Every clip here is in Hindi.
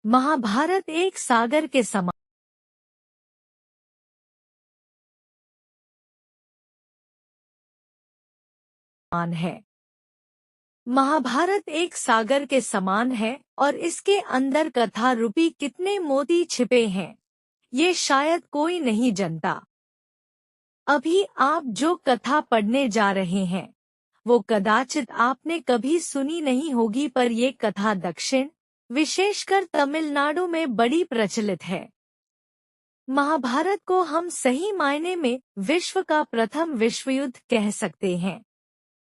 महाभारत एक सागर के समान है। महाभारत एक सागर के समान है और इसके अंदर कथा रूपी कितने मोती छिपे हैं, ये शायद कोई नहीं जानता। अभी आप जो कथा पढ़ने जा रहे हैं, वो कदाचित आपने कभी सुनी नहीं होगी, पर ये कथा दक्षिण, विशेषकर तमिलनाडु में बड़ी प्रचलित है। महाभारत को हम सही मायने में विश्व का प्रथम विश्वयुद्ध कह सकते हैं,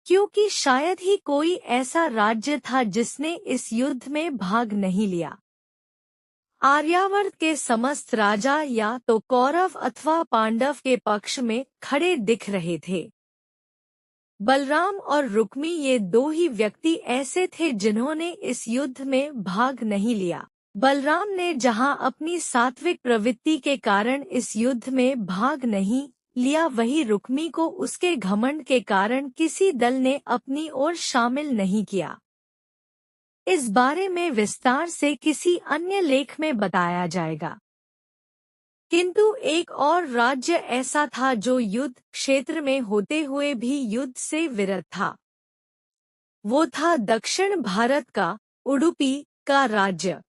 क्योंकि शायद ही कोई ऐसा राज्य था जिसने इस युद्ध में भाग नहीं लिया। आर्यावर्त के समस्त राजा या तो कौरव अथवा पांडव के पक्ष में खड़े दिख रहे थे। बलराम और रुक्मी ये दो ही व्यक्ति ऐसे थे जिन्होंने इस युद्ध में भाग नहीं लिया। बलराम ने जहां अपनी सात्विक प्रवृत्ति के कारण इस युद्ध में भाग नहीं लिया, वही रुक्मी को उसके घमंड के कारण किसी दल ने अपनी ओर शामिल नहीं किया। इस बारे में विस्तार से किसी अन्य लेख में बताया जाएगा। किंतु एक और राज्य ऐसा था जो युद्ध क्षेत्र में होते हुए भी युद्ध से विरत था। वो था दक्षिण भारत का उडुपी का राज्य।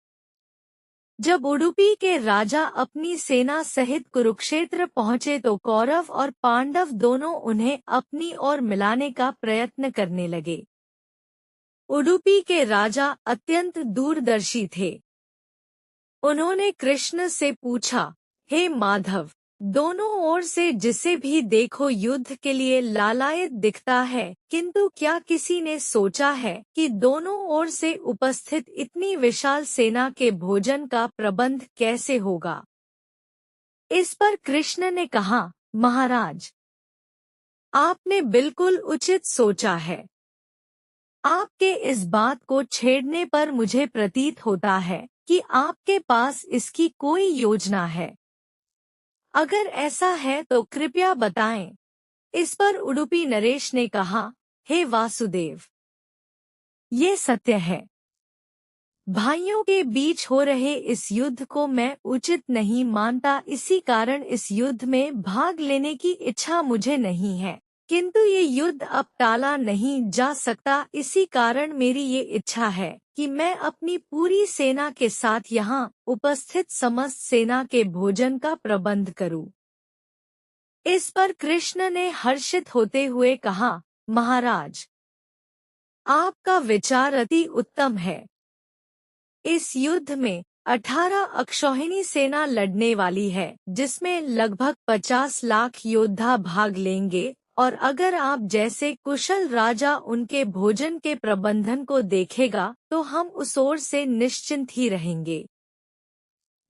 जब उडुपी के राजा अपनी सेना सहित कुरुक्षेत्र पहुंचे तो कौरव और पांडव दोनों उन्हें अपनी ओर मिलाने का प्रयत्न करने लगे। उडुपी के राजा अत्यंत दूरदर्शी थे। उन्होंने कृष्ण से पूछा, हे माधव, दोनों ओर से जिसे भी देखो युद्ध के लिए लालायित दिखता है, किंतु क्या किसी ने सोचा है कि दोनों ओर से उपस्थित इतनी विशाल सेना के भोजन का प्रबंध कैसे होगा? इस पर कृष्ण ने कहा, महाराज, आपने बिल्कुल उचित सोचा है। आपके इस बात को छेड़ने पर मुझे प्रतीत होता है कि आपके पास इसकी कोई योजना है। अगर ऐसा है तो कृपया बताएं। इस पर उडुपी नरेश ने कहा, हे वासुदेव, ये सत्य है। भाइयों के बीच हो रहे इस युद्ध को मैं उचित नहीं मानता, इसी कारण इस युद्ध में भाग लेने की इच्छा मुझे नहीं है। किंतु ये युद्ध अब टाला नहीं जा सकता, इसी कारण मेरी ये इच्छा है कि मैं अपनी पूरी सेना के साथ यहाँ उपस्थित समस्त सेना के भोजन का प्रबंध करूं। इस पर कृष्ण ने हर्षित होते हुए कहा, महाराज, आपका विचार अति उत्तम है। इस युद्ध में 18 अक्षौहिणी सेना लड़ने वाली है, जिसमें लगभग 50 लाख योद्धा भाग लेंगे, और अगर आप जैसे कुशल राजा उनके भोजन के प्रबंधन को देखेगा तो हम उस ओर से निश्चिंत ही रहेंगे।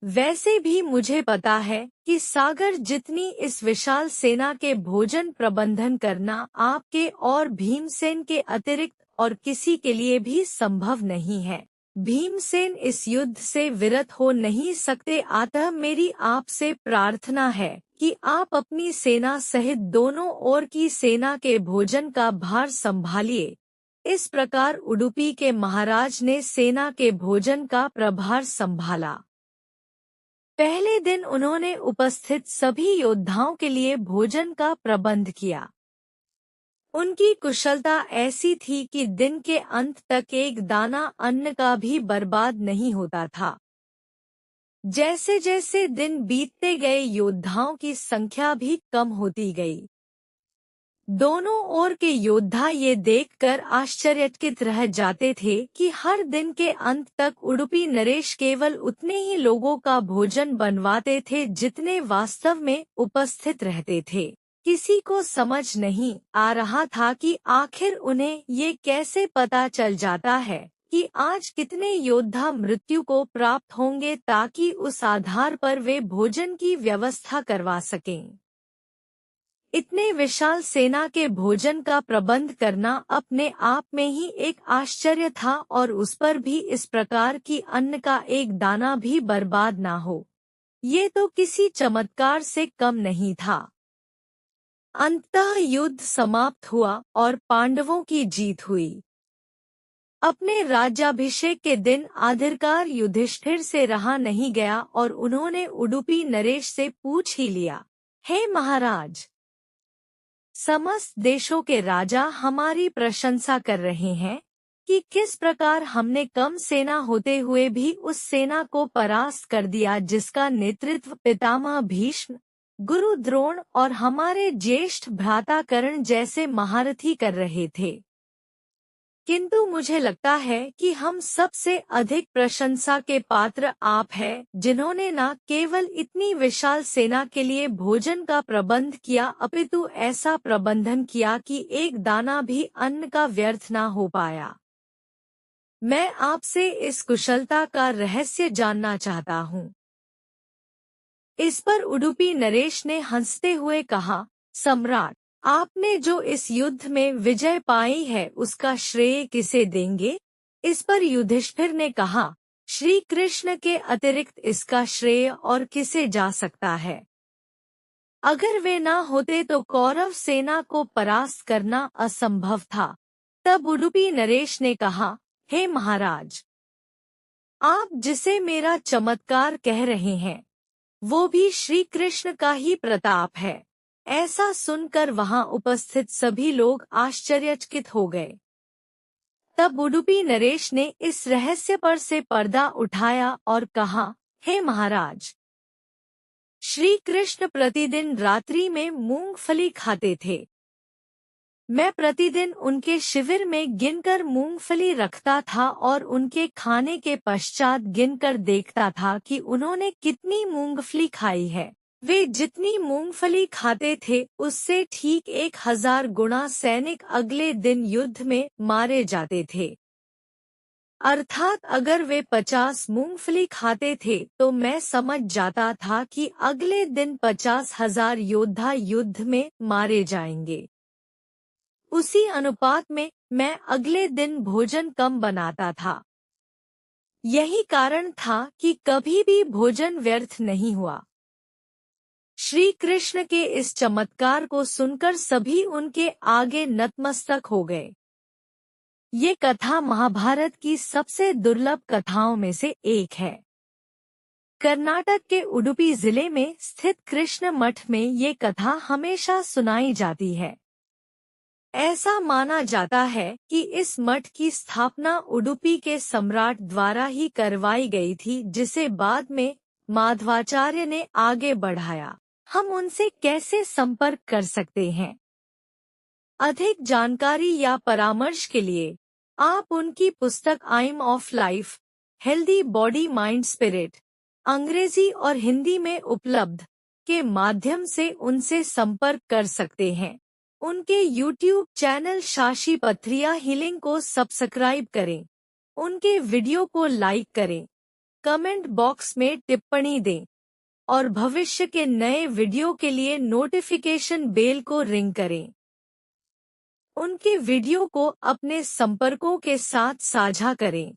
वैसे भी मुझे पता है कि सागर जितनी इस विशाल सेना के भोजन प्रबंधन करना आपके और भीमसेन के अतिरिक्त और किसी के लिए भी संभव नहीं है। भीमसेन इस युद्ध से विरत हो नहीं सकते, अतः मेरी आपसे प्रार्थना है कि आप अपनी सेना सहित दोनों ओर की सेना के भोजन का भार संभालिए। इस प्रकार उडुपी के महाराज ने सेना के भोजन का प्रभार संभाला। पहले दिन उन्होंने उपस्थित सभी योद्धाओं के लिए भोजन का प्रबंध किया। उनकी कुशलता ऐसी थी कि दिन के अंत तक एक दाना अन्न का भी बर्बाद नहीं होता था। जैसे जैसे दिन बीतते गए योद्धाओं की संख्या भी कम होती गई। दोनों ओर के योद्धा ये देखकर आश्चर्यचकित रह जाते थे कि हर दिन के अंत तक उडुपी नरेश केवल उतने ही लोगों का भोजन बनवाते थे जितने वास्तव में उपस्थित रहते थे। किसी को समझ नहीं आ रहा था कि आखिर उन्हें ये कैसे पता चल जाता है कि आज कितने योद्धा मृत्यु को प्राप्त होंगे, ताकि उस आधार पर वे भोजन की व्यवस्था करवा सकें। इतने विशाल सेना के भोजन का प्रबंध करना अपने आप में ही एक आश्चर्य था, और उस पर भी इस प्रकार की अन्न का एक दाना भी बर्बाद ना हो, ये तो किसी चमत्कार से कम नहीं था। अंततः युद्ध समाप्त हुआ और पांडवों की जीत हुई। अपने राज्याभिषेक के दिन आधिकार युधिष्ठिर से रहा नहीं गया और उन्होंने उडुपी नरेश से पूछ ही लिया, हे महाराज, समस्त देशों के राजा हमारी प्रशंसा कर रहे हैं कि किस प्रकार हमने कम सेना होते हुए भी उस सेना को परास्त कर दिया जिसका नेतृत्व पितामह भीष्म, गुरु द्रोण और हमारे ज्येष्ठ भ्राता कर्ण जैसे महारथी कर रहे थे। किंतु मुझे लगता है कि हम सबसे अधिक प्रशंसा के पात्र आप हैं, जिन्होंने न केवल इतनी विशाल सेना के लिए भोजन का प्रबंध किया अपितु ऐसा प्रबंधन किया कि एक दाना भी अन्न का व्यर्थ न हो पाया। मैं आपसे इस कुशलता का रहस्य जानना चाहता हूँ। इस पर उडुपी नरेश ने हंसते हुए कहा, सम्राट, आपने जो इस युद्ध में विजय पाई है उसका श्रेय किसे देंगे? इस पर युधिष्ठिर ने कहा, श्री कृष्ण के अतिरिक्त इसका श्रेय और किसे जा सकता है? अगर वे न होते तो कौरव सेना को परास्त करना असंभव था। तब उडुपी नरेश ने कहा, हे महाराज, आप जिसे मेरा चमत्कार कह रहे हैं वो भी श्री कृष्ण का ही प्रताप है। ऐसा सुनकर वहां उपस्थित सभी लोग आश्चर्यचकित हो गए। तब उडुपी नरेश ने इस रहस्य पर से पर्दा उठाया और कहा, हे महाराज, श्री कृष्ण प्रतिदिन रात्रि में मूंगफली खाते थे। मैं प्रतिदिन उनके शिविर में गिनकर मूंगफली रखता था और उनके खाने के पश्चात गिनकर देखता था कि उन्होंने कितनी मूंगफली खाई है। वे जितनी मूंगफली खाते थे उससे ठीक 1000 गुना सैनिक अगले दिन युद्ध में मारे जाते थे। अर्थात अगर वे 50 मूंगफली खाते थे तो मैं समझ जाता था कि अगले दिन 50,000 योद्धा युद्ध में मारे जाएंगे। उसी अनुपात में मैं अगले दिन भोजन कम बनाता था। यही कारण था कि कभी भी भोजन व्यर्थ नहीं हुआ। श्री कृष्ण के इस चमत्कार को सुनकर सभी उनके आगे नतमस्तक हो गए। ये कथा महाभारत की सबसे दुर्लभ कथाओं में से एक है। कर्नाटक के उडुपी जिले में स्थित कृष्ण मठ में ये कथा हमेशा सुनाई जाती है। ऐसा माना जाता है कि इस मठ की स्थापना उडुपी के सम्राट द्वारा ही करवाई गई थी, जिसे बाद में माधवाचार्य ने आगे बढ़ाया। हम उनसे कैसे संपर्क कर सकते हैं? अधिक जानकारी या परामर्श के लिए आप उनकी पुस्तक आइम of life, healthy body mind spirit, अंग्रेजी और हिंदी में उपलब्ध के माध्यम से उनसे संपर्क कर सकते हैं। उनके YouTube चैनल शाशी पथरिया हीलिंग को सब्सक्राइब करें, उनके वीडियो को लाइक करें, कमेंट बॉक्स में टिप्पणी दें और भविष्य के नए वीडियो के लिए नोटिफिकेशन बेल को रिंग करें। उनके वीडियो को अपने संपर्कों के साथ साझा करें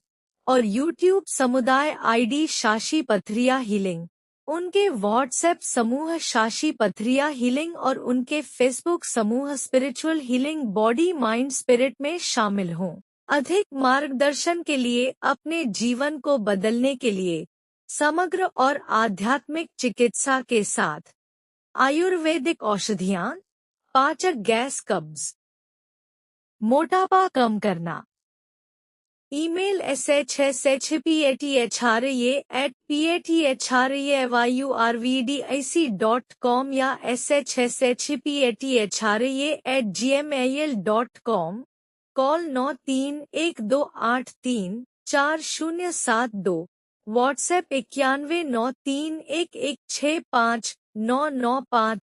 और YouTube समुदाय ID शाशी पथरिया हीलिंग, उनके व्हाट्सएप समूह शाशी पथरिया हीलिंग और उनके फेसबुक समूह spiritual healing body mind spirit में शामिल हों। अधिक मार्गदर्शन के लिए अपने जीवन को बदलने के लिए समग्र और आध्यात्मिक चिकित्सा के साथ आयुर्वेदिक औषधियाँ, पाचक गैस, कब्ज, मोटापा कम करना। ईमेल shshpathrye@pathrayurvdic.com या shshpathrye@gmail.com। कॉल 9312834072। व्हाट्सएप 919311659995।